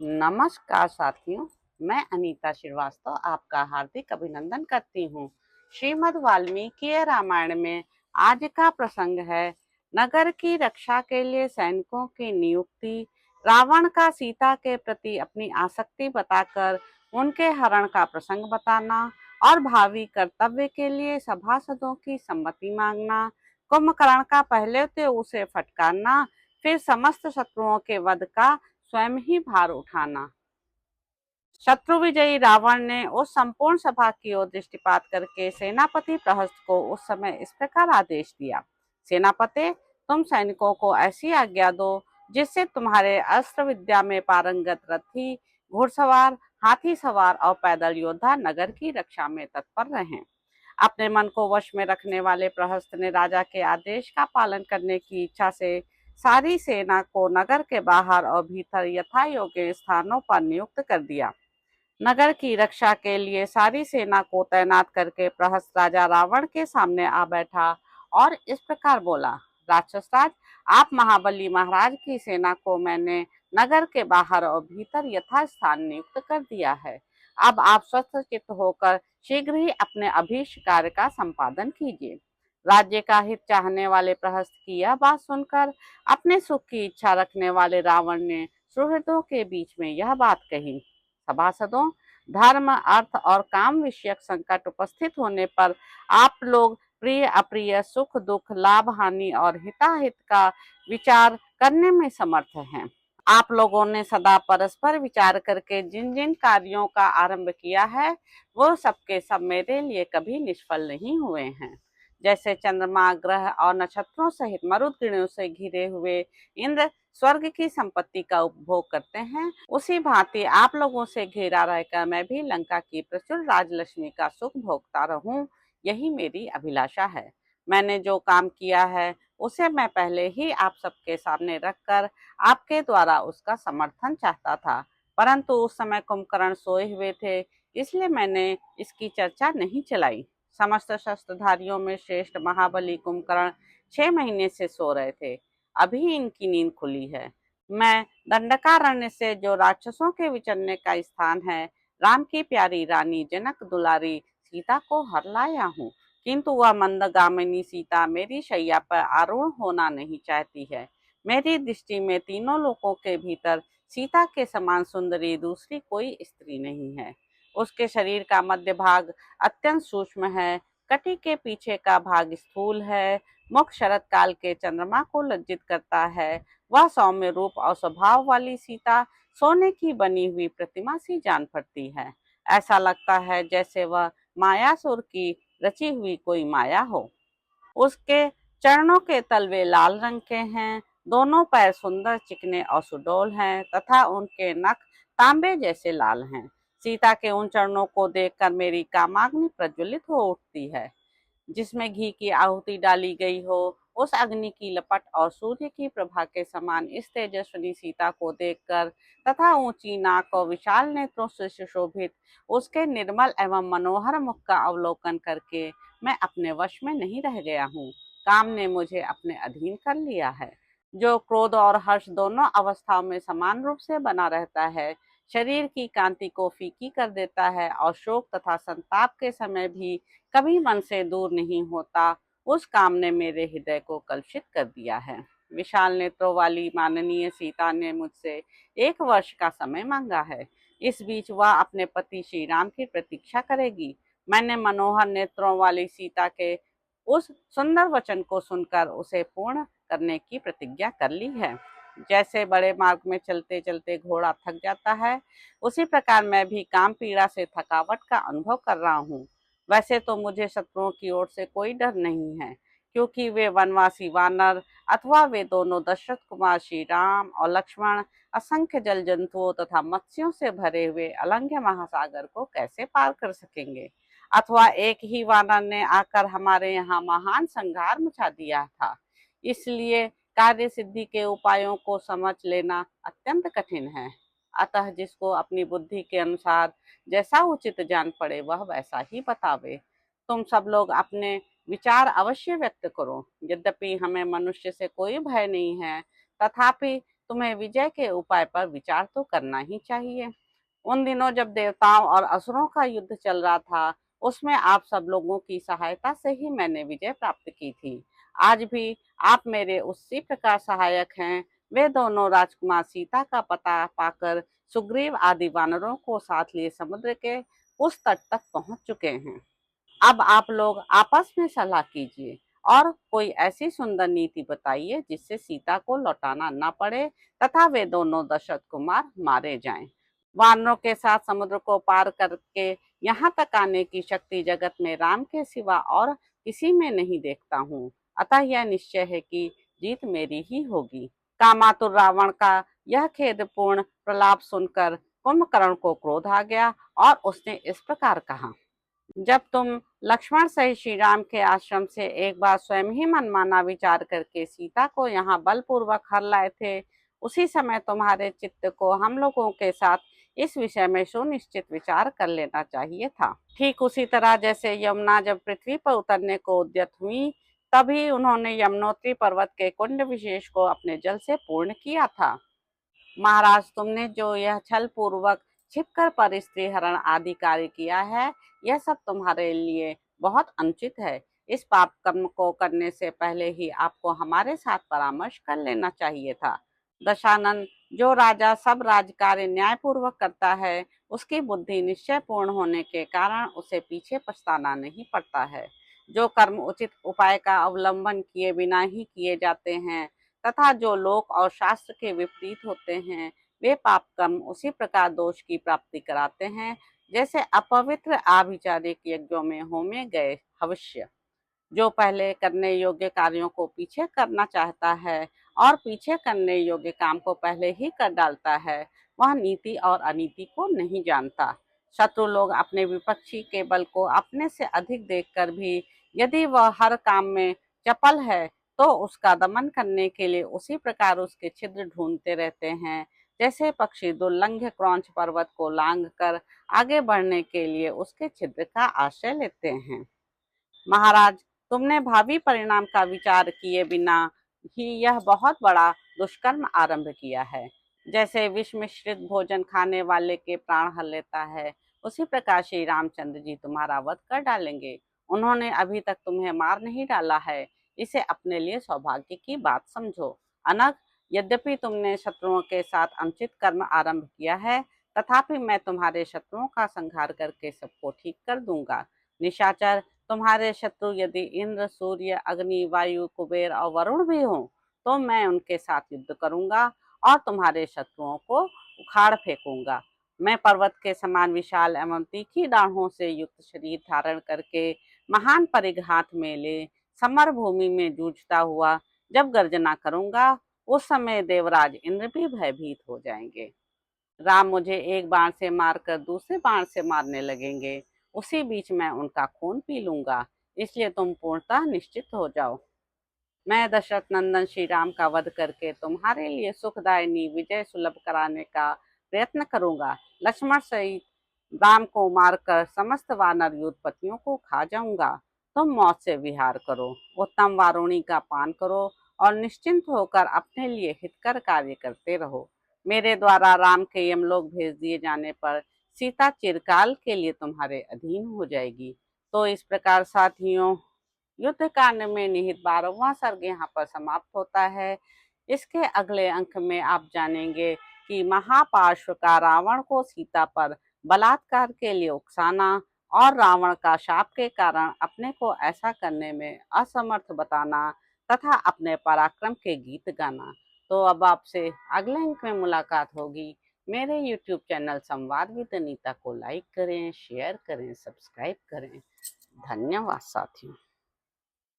नमस्कार साथियों, मैं अनीता श्रीवास्तव आपका हार्दिक अभिनंदन करती हूँ। श्रीमद् वाल्मीकि रामायण में आज का प्रसंग है नगर की रक्षा के लिए सैनिकों की नियुक्ति। रावण का सीता के प्रति अपनी आसक्ति बताकर उनके हरण का प्रसंग बताना और भावी कर्तव्य के लिए सभासदों की सम्मति मांगना। कुंभकर्ण का पहले तो उसे फटकारना, फिर समस्त शत्रुओं के वध का स्वयं ही भार उठाना। शत्रु विजयी रावण ने उस संपूर्ण सभा की ओर दृष्टिपात करके सेनापति प्रहस्त को उस समय इस प्रकार आदेश दिया। सेनापति, तुम सैनिकों को ऐसी आज्ञा दो जिससे तुम्हारे अस्त्र विद्या में पारंगत रथी, घुड़सवार, हाथी सवार और पैदल योद्धा नगर की रक्षा में तत्पर रहें। अपने मन को वश में रखने वाले प्रहस्त ने राजा के आदेश का पालन करने की इच्छा से सारी सेना को नगर के बाहर और भीतर यथा योग्य स्थानों पर नियुक्त कर दिया। नगर की रक्षा के लिए सारी सेना को तैनात करके प्रहस्त राजा रावण के सामने आ बैठा और इस प्रकार बोला, राक्षस राज, आप महाबली महाराज की सेना को मैंने नगर के बाहर और भीतर यथा स्थान नियुक्त कर दिया है। अब आप स्वस्थ चित्त होकर शीघ्र ही अपने अभीष्ट कार्य का संपादन कीजिए। राज्य का हित चाहने वाले प्रहस्त की यह बात सुनकर अपने सुख की इच्छा रखने वाले रावण ने सुहृदों के बीच में यह बात कही, सभासदों, धर्म, अर्थ और काम विषयक संकट उपस्थित होने पर आप लोग प्रिय अप्रिय, सुख दुख, लाभ हानि और हिताहित का विचार करने में समर्थ हैं। आप लोगों ने सदा परस्पर विचार करके जिन जिन कार्यों का आरंभ किया है वो सबके सब मेरे लिए कभी निष्फल नहीं हुए हैं। जैसे चंद्रमा, ग्रह और नक्षत्रों सहित मरुदगणों से घिरे हुए इंद्र स्वर्ग की संपत्ति का उपभोग करते हैं, उसी भांति आप लोगों से घिरा रहकर मैं भी लंका की प्रचुर राजलक्ष्मी का सुख भोगता रहूं, यही मेरी अभिलाषा है। मैंने जो काम किया है उसे मैं पहले ही आप सबके सामने रखकर आपके द्वारा उसका समर्थन चाहता था, परंतु उस समय कुंभकर्ण सोए हुए थे, इसलिए मैंने इसकी चर्चा नहीं चलाई। समस्त शस्त्रधारियों में श्रेष्ठ महाबली कुंभकर्ण 6 महीने से सो रहे थे, अभी इनकी नींद खुली है। मैं दंडकारण्य से, जो राक्षसों के विचरने का स्थान है, राम की प्यारी रानी जनक दुलारी सीता को हर लाया हूँ, किंतु वह मंदगामिनी सीता मेरी शैया पर आरूढ़ होना नहीं चाहती है। मेरी दृष्टि में तीनों लोकों के भीतर सीता के समान सुंदरी दूसरी कोई स्त्री नहीं है। उसके शरीर का मध्य भाग अत्यंत सूक्ष्म है, कटी के पीछे का भाग स्थूल है, मुख शरत काल के चंद्रमा को लज्जित करता है। वह सौम्य रूप और स्वभाव वाली सीता सोने की बनी हुई प्रतिमा सी जान पड़ती है। ऐसा लगता है जैसे वह मायासुर की रची हुई कोई माया हो। उसके चरणों के तलवे लाल रंग के हैं, दोनों पैर सुंदर, चिकने और सुडौल हैं तथा उनके नख तांबे जैसे लाल हैं। सीता के उन चरणों को देखकर मेरी कामाग्नि प्रज्वलित हो उठती है। जिसमें घी की आहुति डाली गई हो, उस अग्नि की लपट और सूर्य की प्रभा के समान इस तेजस्विनी सीता को देखकर तथा ऊंची नाक और विशाल नेत्रों से सुशोभित उसके निर्मल एवं मनोहर मुख का अवलोकन करके मैं अपने वश में नहीं रह गया हूँ। काम ने मुझे अपने अधीन कर लिया है। जो क्रोध और हर्ष दोनों अवस्थाओं में समान रूप से बना रहता है, शरीर की कांति को फीकी कर देता है और शोक तथा संताप के समय भी कभी मन से दूर नहीं होता, उस काम ने मेरे हृदय को कलुषित कर दिया है। विशाल नेत्रों वाली माननीय सीता ने मुझसे 1 वर्ष का समय मांगा है। इस बीच वह अपने पति श्री राम की प्रतीक्षा करेगी। मैंने मनोहर नेत्रों वाली सीता के उस सुंदर वचन को सुनकर उसे पूर्ण करने की प्रतिज्ञा कर ली है। जैसे बड़े मार्ग में चलते चलते घोड़ा थक जाता है, उसी प्रकार मैं भी काम पीड़ा से थकावट का अनुभव कर रहा हूँ। वैसे तो मुझे शत्रुओं की ओर से कोई डर नहीं है, क्योंकि वे वनवासी वानर अथवा वे दोनों दशरथ कुमार श्री राम और लक्ष्मण असंख्य जल जंतुओं तथा मत्स्यों से भरे हुए अलंघ्य महासागर को कैसे पार कर सकेंगे, अथवा एक ही वानर ने आकर हमारे यहाँ महान संहार मचा दिया था। इसलिए कार्य सिद्धि के उपायों को समझ लेना अत्यंत कठिन है। अतः जिसको अपनी बुद्धि के अनुसार जैसा उचित जान पड़े वह वैसा ही बतावे। तुम सब लोग अपने विचार अवश्य व्यक्त करो। यद्यपि हमें मनुष्य से कोई भय नहीं है, तथापि तुम्हें विजय के उपाय पर विचार तो करना ही चाहिए। उन दिनों जब देवताओं और असुरों का युद्ध चल रहा था, उसमें आप सब लोगों की सहायता से ही मैंने विजय प्राप्त की थी। आज भी आप मेरे उसी प्रकार सहायक हैं। वे दोनों राजकुमार सीता का पता पाकर सुग्रीव आदि वानरों को साथ लिए समुद्र के उस तट तक पहुंच चुके हैं। अब आप लोग आपस में सलाह कीजिए और कोई ऐसी सुंदर नीति बताइए जिससे सीता को लौटाना न पड़े तथा वे दोनों दशरथ कुमार मारे जाएं। वानरों के साथ समुद्र को पार करके यहाँ तक आने की शक्ति जगत में राम के सिवा और किसी में नहीं देखता हूँ। अतः यह निश्चय है कि जीत मेरी ही होगी। कामातुर रावण का यह खेदपूर्ण प्रलाप सुनकर कुंभकर्ण को क्रोध आ गया और उसने इस प्रकार कहा, जब तुम लक्ष्मण सहित श्री राम के आश्रम से एक बार स्वयं ही मनमाना विचार करके सीता को यहाँ बलपूर्वक हर लाए थे, उसी समय तुम्हारे चित्त को हम लोगों के साथ इस विषय में सुनिश्चित विचार कर लेना चाहिए था। ठीक उसी तरह जैसे यमुना जब पृथ्वी पर उतरने को उद्यत हुई, तभी उन्होंने यमुनोत्री पर्वत के कुंड विशेष को अपने जल से पूर्ण किया था। महाराज, तुमने जो यह छल पूर्वक छिपकर पर स्त्री हरण आदि कार्य किया है, यह सब तुम्हारे लिए बहुत अनुचित है। इस पाप कर्म को करने से पहले ही आपको हमारे साथ परामर्श कर लेना चाहिए था। दशानन, जो राजा सब राजकार्य न्याय पूर्वक करता है, उसकी बुद्धि निश्चय पूर्ण होने के कारण उसे पीछे पछताना नहीं पड़ता है। जो कर्म उचित उपाय का अवलंबन किए बिना ही किए जाते हैं तथा जो लोक और शास्त्र के विपरीत होते हैं, वे पाप कर्म उसी प्रकार दोष की प्राप्ति कराते हैं जैसे अपवित्र आभिचारिक यज्ञों में होमे गए हविष्य। जो पहले करने योग्य कार्यों को पीछे करना चाहता है और पीछे करने योग्य काम को पहले ही कर डालता है, वह नीति और अनीति को नहीं जानता। शत्रु लोग अपने विपक्षी के बल को अपने से अधिक देखकर भी यदि वह हर काम में चपल है तो उसका दमन करने के लिए उसी प्रकार उसके छिद्र ढूंढते रहते हैं, जैसे पक्षी दुर्लंघ्य क्रौंच पर्वत को लांघ कर आगे बढ़ने के लिए उसके छिद्र का आश्रय लेते हैं। महाराज, तुमने भावी परिणाम का विचार किए बिना ही यह बहुत बड़ा दुष्कर्म आरंभ किया है। जैसे विष मिश्रित भोजन खाने वाले के प्राण हर लेता है, उसी प्रकार श्री रामचंद्र जी तुम्हारा वध कर डालेंगे। उन्होंने अभी तक तुम्हें मार नहीं डाला है, इसे अपने लिए सौभाग्य की बात समझो। अनग, यद्यपि तुमने शत्रुओं के साथ अनुचित कर्म आरंभ किया है, तथापि मैं तुम्हारे शत्रुओं का संहार करके सबको ठीक कर दूंगा। निशाचर, तुम्हारे शत्रु यदि इंद्र, सूर्य, अग्नि, वायु, कुबेर और वरुण भी हों, तो मैं उनके साथ युद्ध करूंगा और तुम्हारे शत्रुओं को उखाड़ फेंकूंगा। मैं पर्वत के समान विशाल एवं तीखी दाढ़ों से युक्त शरीर धारण करके महान परिघात में ले समर भूमि में जूझता हुआ जब गर्जना करूंगा, उस समय देवराज इंद्र भी भयभीत हो जाएंगे। राम मुझे एक बाण से मारकर दूसरे बाण से मारने लगेंगे, उसी बीच मैं उनका खून पी लूंगा, इसलिए तुम पूर्णतः निश्चित हो जाओ। मैं दशरथ नंदन श्री राम का वध करके तुम्हारे लिए सुखदायिनी विजय सुलभ कराने का प्रयत्न करूंगा। लक्ष्मण सहित राम को मारकर समस्त वानर योद्धपतियों को खा जाऊंगा। तुम मौत से विहार करो, उत्तम वारुणी का पान करो और निश्चिंत होकर अपने लिए हितकर कार्य करते रहो। मेरे द्वारा राम के यमलोक भेज दिए जाने पर सीता चिरकाल के लिए तुम्हारे अधीन हो जाएगी। तो इस प्रकार साथियों, युद्ध कांड में निहित 12वां सर्ग यहाँ पर समाप्त होता है। इसके अगले अंक में आप जानेंगे कि महापार्श्व का रावण को सीता पर बलात्कार के लिए उकसाना और रावण का शाप के कारण अपने को ऐसा करने में असमर्थ बताना तथा अपने पराक्रम के गीत गाना। तो अब आपसे अगले अंक में मुलाकात होगी। मेरे YouTube चैनल संवाद विद अनीता को लाइक करें, शेयर करें, सब्सक्राइब करें। धन्यवाद साथियों।